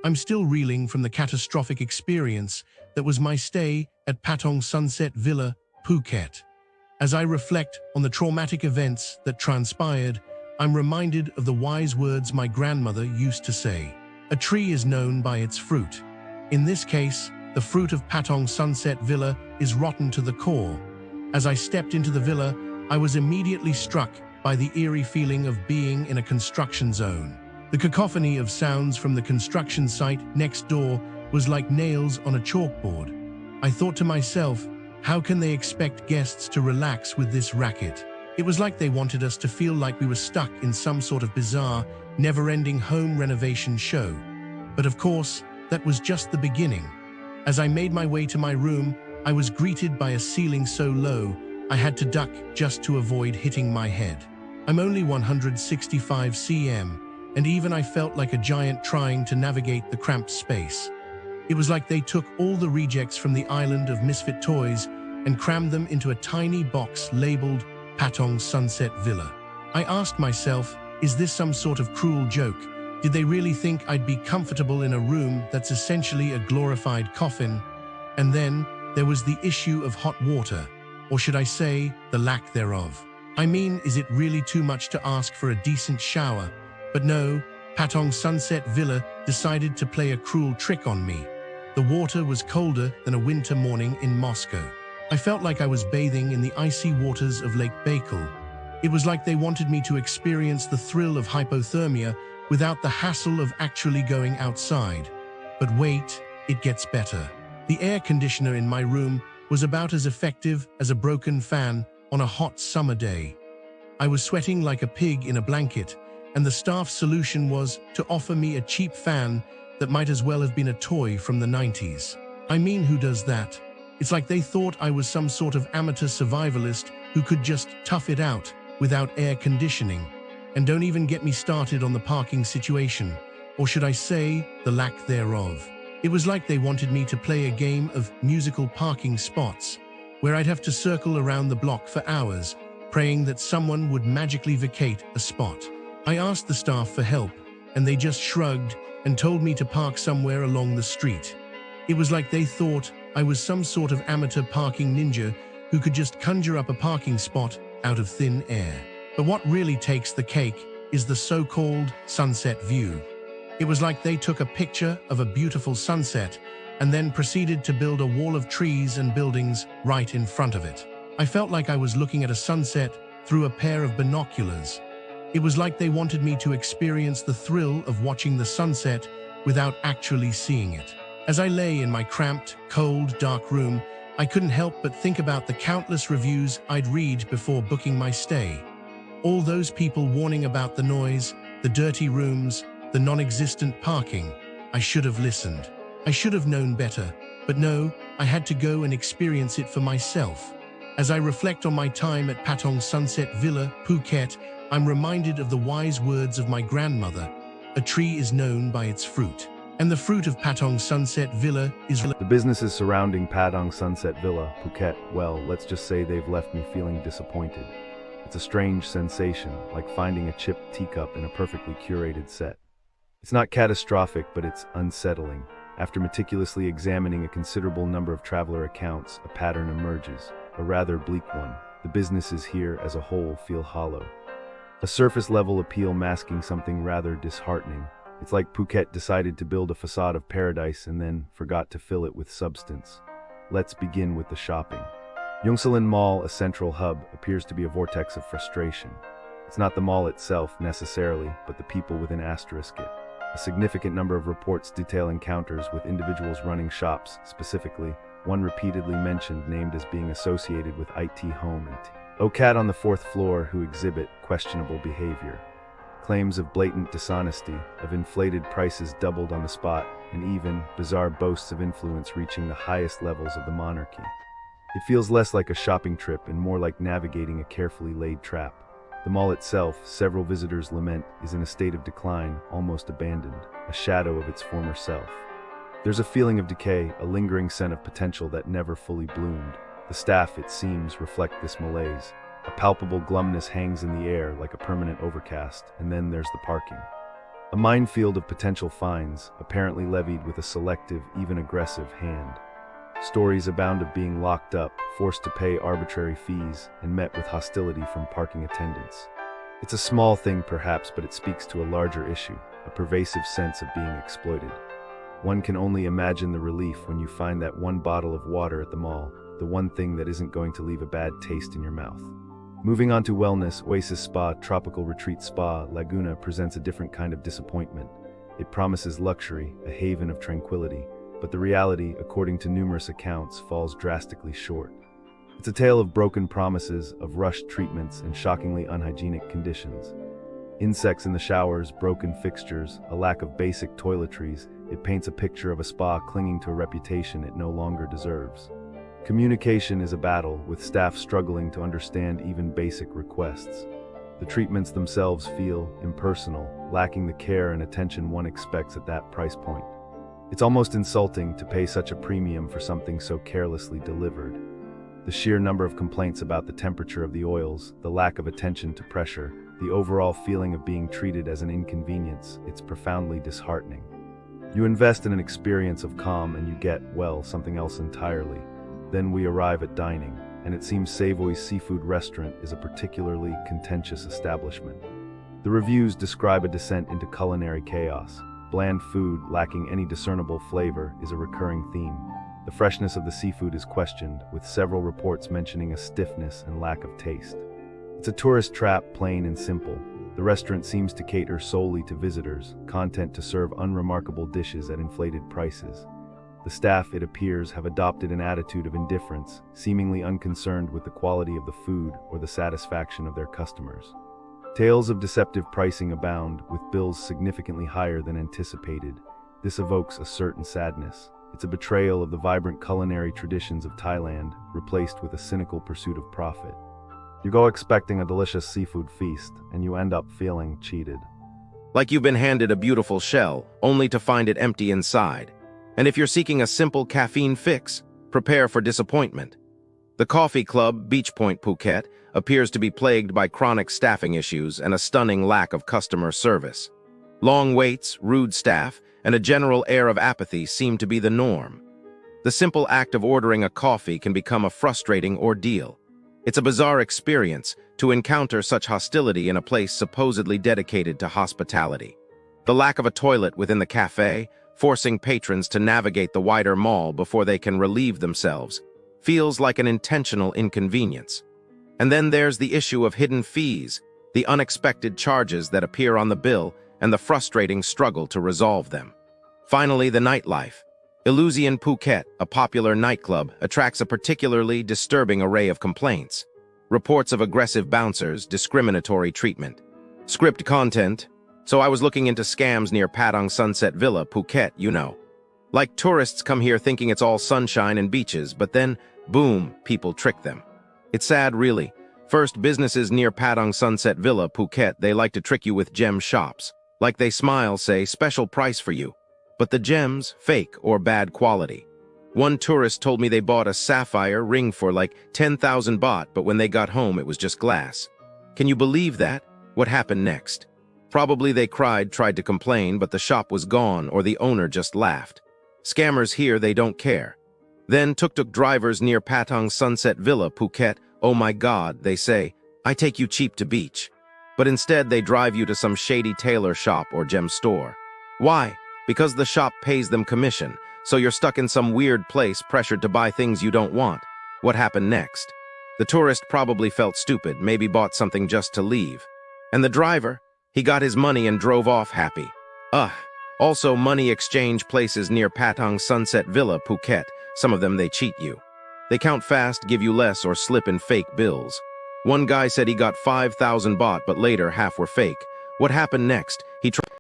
I'm still reeling from the catastrophic experience that was my stay at Patong Sunset Villa, Phuket. As I reflect on the traumatic events that transpired, I'm reminded of the wise words my grandmother used to say. A tree is known by its fruit. In this case, the fruit of Patong Sunset Villa is rotten to the core. As I stepped into the villa, I was immediately struck by the eerie feeling of being in a construction zone. The cacophony of sounds from the construction site next door was like nails on a chalkboard. I thought to myself, how can they expect guests to relax with this racket? It was like they wanted us to feel like we were stuck in some sort of bizarre, never-ending home renovation show. But of course, that was just the beginning. As I made my way to my room, I was greeted by a ceiling so low, I had to duck just to avoid hitting my head. I'm only 165 cm, and even I felt like a giant trying to navigate the cramped space. It was like they took all the rejects from the island of misfit toys and crammed them into a tiny box labeled Patong Sunset Villa. I asked myself, is this some sort of cruel joke? Did they really think I'd be comfortable in a room that's essentially a glorified coffin? And then there was the issue of hot water, or should I say, the lack thereof. I mean, is it really too much to ask for a decent shower? But no, Patong Sunset Villa decided to play a cruel trick on me. The water was colder than a winter morning in Moscow. I felt like I was bathing in the icy waters of Lake Baikal. It was like they wanted me to experience the thrill of hypothermia without the hassle of actually going outside. But wait, it gets better. The air conditioner in my room was about as effective as a broken fan on a hot summer day. I was sweating like a pig in a blanket, and the staff's solution was to offer me a cheap fan that might as well have been a toy from the 90s. I mean, who does that? It's like they thought I was some sort of amateur survivalist who could just tough it out without air conditioning. And don't even get me started on the parking situation, or should I say, the lack thereof. It was like they wanted me to play a game of musical parking spots, where I'd have to circle around the block for hours, praying that someone would magically vacate a spot. I asked the staff for help, and they just shrugged and told me to park somewhere along the street. It was like they thought I was some sort of amateur parking ninja who could just conjure up a parking spot out of thin air. But what really takes the cake is the so-called sunset view. It was like they took a picture of a beautiful sunset and then proceeded to build a wall of trees and buildings right in front of it. I felt like I was looking at a sunset through a pair of binoculars. It was like they wanted me to experience the thrill of watching the sunset without actually seeing it. As I lay in my cramped, cold, dark room, I couldn't help but think about the countless reviews I'd read before booking my stay. All those people warning about the noise, the dirty rooms, the non-existent parking. I should have listened. I should have known better, but no, I had to go and experience it for myself. As I reflect on my time at Patong Sunset Villa, Phuket, I'm reminded of the wise words of my grandmother. A tree is known by its fruit. And the fruit of Patong Sunset Villa is... The businesses surrounding Patong Sunset Villa, Phuket, well, let's just say they've left me feeling disappointed. It's a strange sensation, like finding a chipped teacup in a perfectly curated set. It's not catastrophic, but it's unsettling. After meticulously examining a considerable number of traveler accounts, a pattern emerges, a rather bleak one. The businesses here as a whole feel hollow. A surface-level appeal masking something rather disheartening. It's like Phuket decided to build a facade of paradise and then forgot to fill it with substance. Let's begin with the shopping. Jungceylon Mall, a central hub, appears to be a vortex of frustration. It's not the mall itself, necessarily, but the people within asterisk it. A significant number of reports detail encounters with individuals running shops, specifically, one repeatedly mentioned named as being associated with IT Home and OCAD on the 4th floor who exhibit questionable behavior. Claims of blatant dishonesty, of inflated prices doubled on the spot, and even bizarre boasts of influence reaching the highest levels of the monarchy. It feels less like a shopping trip and more like navigating a carefully laid trap. The mall itself, several visitors lament, is in a state of decline, almost abandoned, a shadow of its former self. There's a feeling of decay, a lingering scent of potential that never fully bloomed. The staff, it seems, reflect this malaise. A palpable glumness hangs in the air like a permanent overcast, and then there's the parking. A minefield of potential fines, apparently levied with a selective, even aggressive hand. Stories abound of being locked up, forced to pay arbitrary fees, and met with hostility from parking attendants. It's a small thing perhaps, but it speaks to a larger issue, a pervasive sense of being exploited. One can only imagine the relief when you find that one bottle of water at the mall, the one thing that isn't going to leave a bad taste in your mouth. Moving on to wellness, Oasis Spa, Tropical Retreat Spa, Laguna presents a different kind of disappointment. It promises luxury, a haven of tranquility, but the reality, according to numerous accounts, falls drastically short. It's a tale of broken promises, of rushed treatments, and shockingly unhygienic conditions. Insects in the showers, broken fixtures, a lack of basic toiletries, it paints a picture of a spa clinging to a reputation it no longer deserves. Communication is a battle, with staff struggling to understand even basic requests. The treatments themselves feel impersonal, lacking the care and attention one expects at that price point. It's almost insulting to pay such a premium for something so carelessly delivered. The sheer number of complaints about the temperature of the oils, the lack of attention to pressure, the overall feeling of being treated as an inconvenience, it's profoundly disheartening. You invest in an experience of calm and you get, well, something else entirely. Then we arrive at dining, and it seems Savoy's seafood restaurant is a particularly contentious establishment. The reviews describe a descent into culinary chaos. Bland food, lacking any discernible flavor, is a recurring theme. The freshness of the seafood is questioned, with several reports mentioning a stiffness and lack of taste. It's a tourist trap, plain and simple. The restaurant seems to cater solely to visitors, content to serve unremarkable dishes at inflated prices. The staff, it appears, have adopted an attitude of indifference, seemingly unconcerned with the quality of the food or the satisfaction of their customers. Tales of deceptive pricing abound, with bills significantly higher than anticipated. This evokes a certain sadness. It's a betrayal of the vibrant culinary traditions of Thailand, replaced with a cynical pursuit of profit. You go expecting a delicious seafood feast, and you end up feeling cheated. Like you've been handed a beautiful shell, only to find it empty inside. And if you're seeking a simple caffeine fix, prepare for disappointment. The coffee club, Beachfront Phuket, appears to be plagued by chronic staffing issues and a stunning lack of customer service. Long waits, rude staff, and a general air of apathy seem to be the norm. The simple act of ordering a coffee can become a frustrating ordeal. It's a bizarre experience to encounter such hostility in a place supposedly dedicated to hospitality. The lack of a toilet within the cafe, forcing patrons to navigate the wider mall before they can relieve themselves, feels like an intentional inconvenience. And then there's the issue of hidden fees, the unexpected charges that appear on the bill, and the frustrating struggle to resolve them. Finally, the nightlife. Illusion Phuket, a popular nightclub, attracts a particularly disturbing array of complaints. Reports of aggressive bouncers, discriminatory treatment. Script content. So I was looking into scams near Patong Sunset Villa, Phuket, you know. Like tourists come here thinking it's all sunshine and beaches, but then, boom, people trick them. It's sad, really. First, businesses near Patong Sunset Villa, Phuket, they like to trick you with gem shops. Like they smile, say, special price for you. But the gems, fake or bad quality. One tourist told me they bought a sapphire ring for like 10,000 baht, but when they got home, it was just glass. Can you believe that? What happened next? Probably they cried, tried to complain, but the shop was gone or the owner just laughed. Scammers here, they don't care. Then tuk-tuk drivers near Patong Sunset Villa, Phuket, oh my God, they say, I take you cheap to beach. But instead they drive you to some shady tailor shop or gem store. Why? Because the shop pays them commission, so you're stuck in some weird place pressured to buy things you don't want. What happened next? The tourist probably felt stupid, maybe bought something just to leave. And the driver? He got his money and drove off happy. Also money exchange places near Patong Sunset Villa, Phuket. Some of them they cheat you. They count fast, give you less, or slip in fake bills. One guy said he got 5,000 baht, but later half were fake. What happened next? He tried